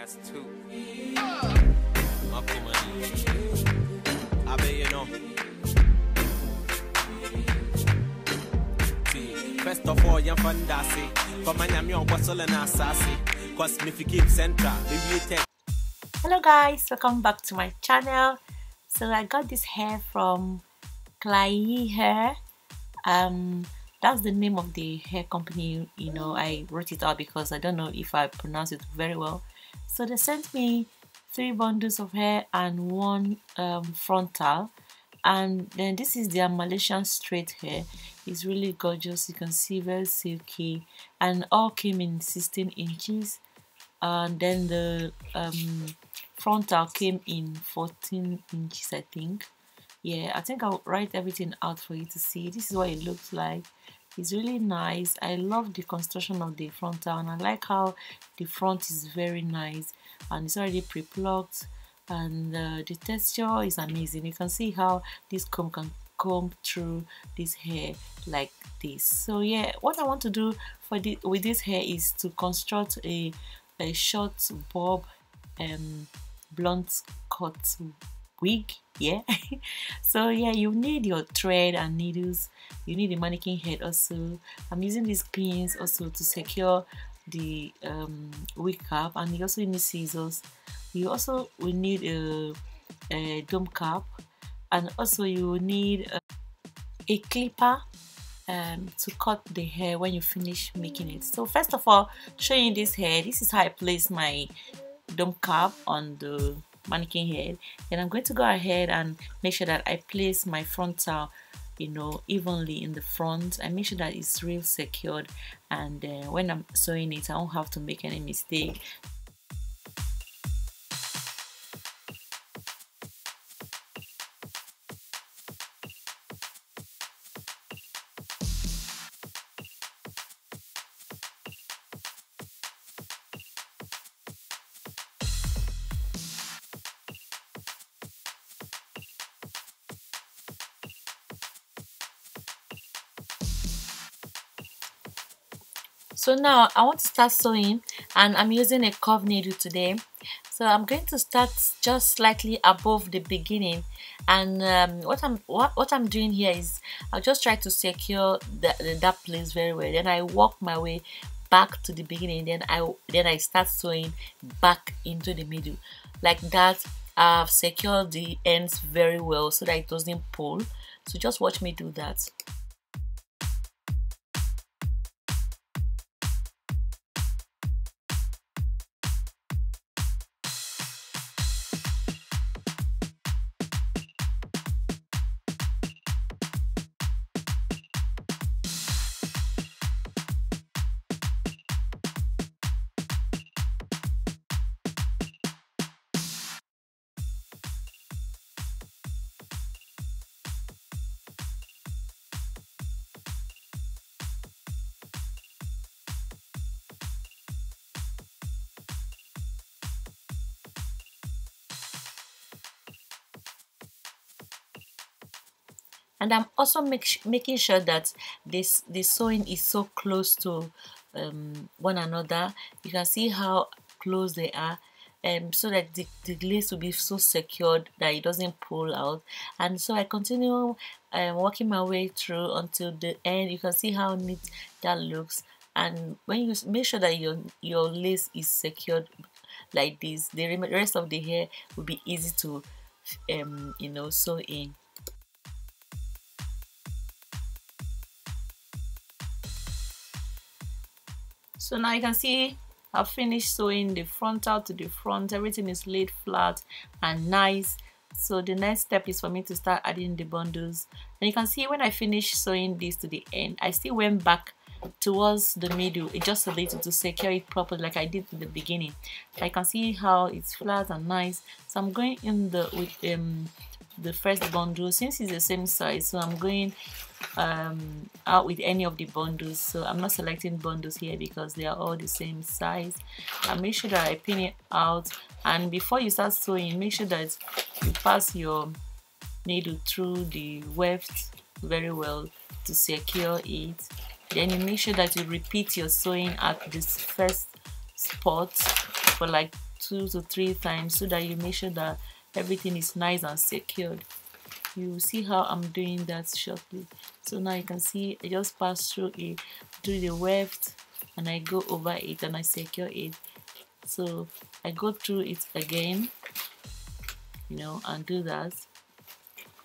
That's two. I bet you know. First of all, you're fantastic. For my name, you're bustle and assassin. Cause me if you keep central, maybe. Hello guys, welcome back to my channel. So I got this hair from Klaiyi hair. That's the name of the hair company. You know, I wrote it out because I don't know if I pronounce it very well. So they sent me 3 bundles of hair and 1 frontal, and then this is their Malaysian straight hair. It's really gorgeous. You can see very silky, and all came in 16 inches. And then the frontal came in 14 inches, I think. Yeah, I think I'll write everything out for you to see. This is what it looks like. It's really nice. I love the construction of the frontal, and I like how the front is very nice and it's already pre-plucked, and the texture is amazing. You can see how this comb can comb through this hair like this. So yeah, what I want to do for with this hair is to construct a short bob blunt cut wig. Yeah. So yeah, you need your thread and needles. You need a mannequin head also. I'm using these pins also to secure the wig cap, and you also need scissors. You also will need a dome cap, and also you will need a clipper to cut the hair when you finish making it. So first of all, showing this hair, this is how I place my dome cap on the mannequin head. Then I'm going to go ahead and make sure that I place my frontal, you know, evenly in the front. I make sure that it's real secured, and when I'm sewing it, I don't have to make any mistake. So now I want to start sewing, and I'm using a curved needle today. So I'm going to start just slightly above the beginning, and what I'm doing here is I'll just try to secure that place very well. Then I work my way back to the beginning. Then I start sewing back into the middle like that. I've secured the ends very well so that it doesn't pull. So just watch me do that. And I'm also making sure that the sewing is so close to one another. You can see how close they are, so that the lace will be so secured that it doesn't pull out. And so I continue working my way through until the end. You can see how neat that looks. And when you make sure that your lace is secured like this, the rest of the hair will be easy to you know, sew in. So now you can see I've finished sewing the frontal to the front. Everything is laid flat and nice. So the next step is for me to start adding the bundles. And you can see when I finished sewing this to the end, I still went back towards the middle just a little to secure it properly like I did in the beginning. I can see how it's flat and nice. So I'm going in with the first bundle, since it's the same size, so I'm going out with any of the bundles. So I'm not selecting bundles here because they are all the same size. I make sure that I pin it out, and before you start sewing, make sure that you pass your needle through the weft very well to secure it. Then you make sure that you repeat your sewing at this first spot for like 2 to 3 times so that you make sure that everything is nice and secured. You will see how I'm doing that shortly. So now you can see I just pass through it, do the weft, and I go over it and I secure it. So I go through it again, you know, and do that.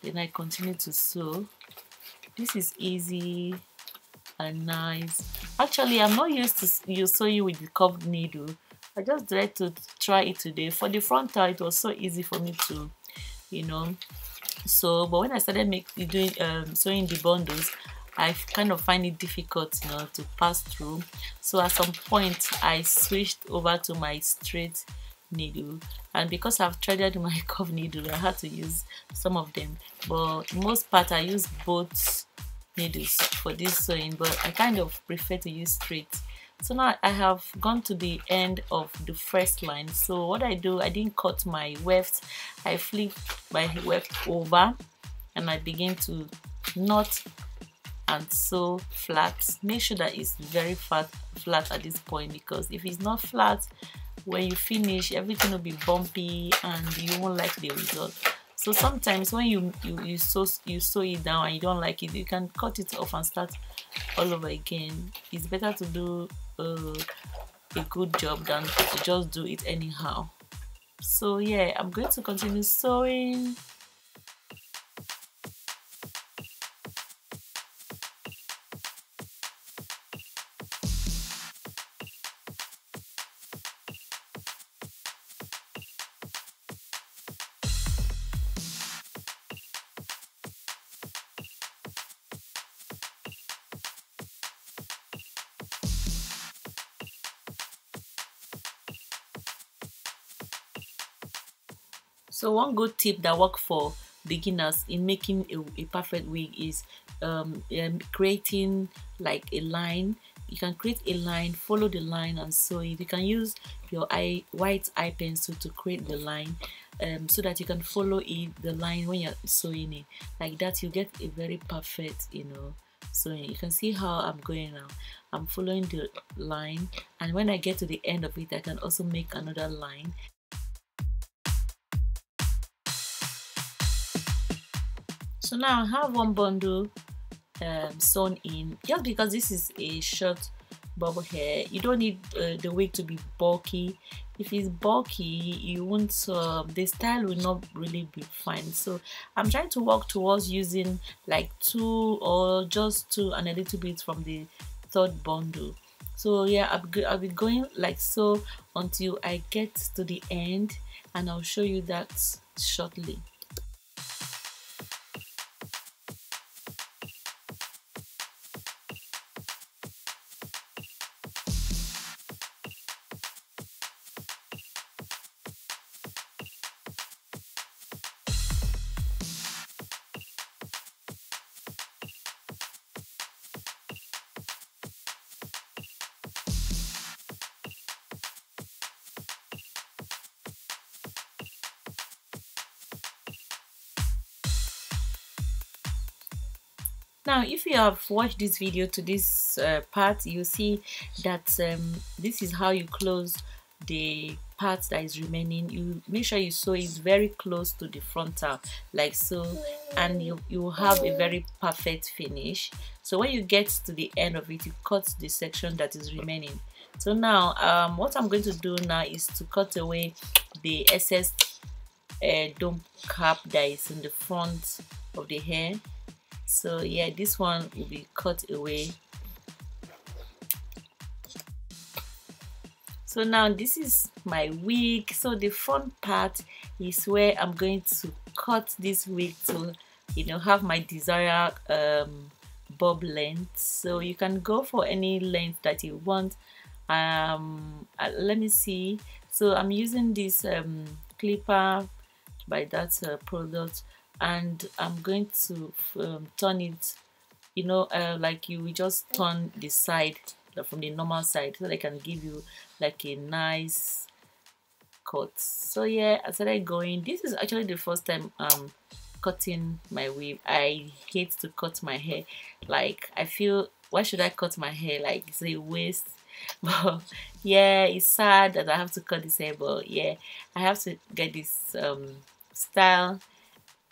Then I continue to sew. This is easy and nice. Actually, I'm not used to you sewing with the curved needle. I just tried to try it today. For the frontal, it was so easy for me to, you know. So, but when I started doing sewing the bundles, I kind of find it difficult, you know, to pass through. So at some point, I switched over to my straight needle, and because I've threaded my curved needle, I had to use some of them. But most part, I use both needles for this sewing, but I kind of prefer to use straight. So now I have gone to the end of the first line. So what I do, I didn't cut my weft. I flip my weft over and I begin to knot and sew flat. Make sure that it's very flat at this point, because if it's not flat, when you finish, everything will be bumpy and you won't like the result. So sometimes when you sew it down and you don't like it, you can cut it off and start all over again. It's better to do a good job than to just do it anyhow. So yeah, I'm going to continue sewing. So one good tip that works for beginners in making a perfect wig is creating like a line. You can create a line, follow the line and sew it. You can use your white eye pencil to create the line so that you can follow the line when you're sewing it. Like that, you get a very perfect, you know, sewing. You can see how I'm going now. I'm following the line, and when I get to the end of it, I can also make another line. So now I have one bundle sewn in. Just because this is a short bob hair, you don't need the wig to be bulky. If it's bulky, you won't the style will not really be fine. So I'm trying to work towards using like 2 or just 2 and a little bit from the third bundle. So yeah, I'll be going like so until I get to the end, and I'll show you that shortly. Now, if you have watched this video to this part, you see that this is how you close the part that is remaining. You make sure you sew it very close to the frontal, like so, and you will have a very perfect finish. So when you get to the end of it, you cut the section that is remaining. So now what I'm going to do now is to cut away the excess dome cap that is in the front of the hair. So yeah, this one will be cut away. So now this is my wig. So the front part is where I'm going to cut this wig to, you know, have my desired bob length. So you can go for any length that you want. Let me see. So I'm using this clipper by that product, and I'm going to turn it, you know, like you will just turn the side from the normal side so that I can give you like a nice cut. So yeah, I started going. This is actually the first time I'm cutting my weave. I hate to cut my hair. Like, I feel, why should I cut my hair? Like, it's a waste. But yeah, it's sad that I have to cut this hair, but yeah, I have to get this style.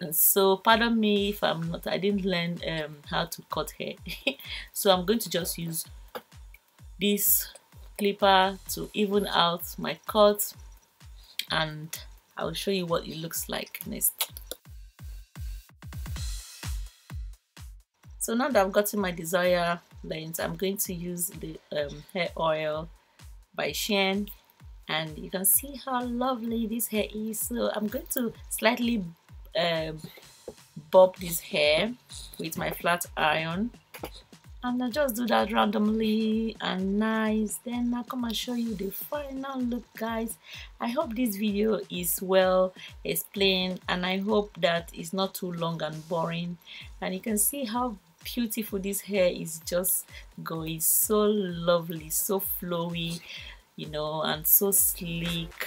And so pardon me if I didn't learn how to cut hair. So I'm going to just use this clipper to even out my cut, and I'll show you what it looks like next. So now that I've gotten my desired length, I'm going to use the hair oil by Shein, and you can see how lovely this hair is. So I'm going to slightly bob this hair with my flat iron, and I just do that randomly and nice. Then I'll come and show you the final look, guys. I hope this video is well explained, and I hope that it's not too long and boring, and you can see how beautiful this hair is just going. So lovely, so flowy, you know, and so sleek.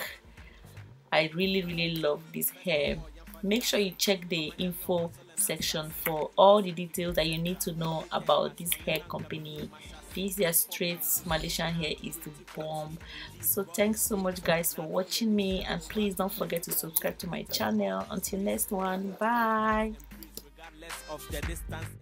I really love this hair. Make sure you check the info section for all the details that you need to know about this hair company. This their straight Malaysian hair is the bomb. So thanks so much, guys, for watching me, and please don't forget to subscribe to my channel. Until next one, bye. Regardless of the distance.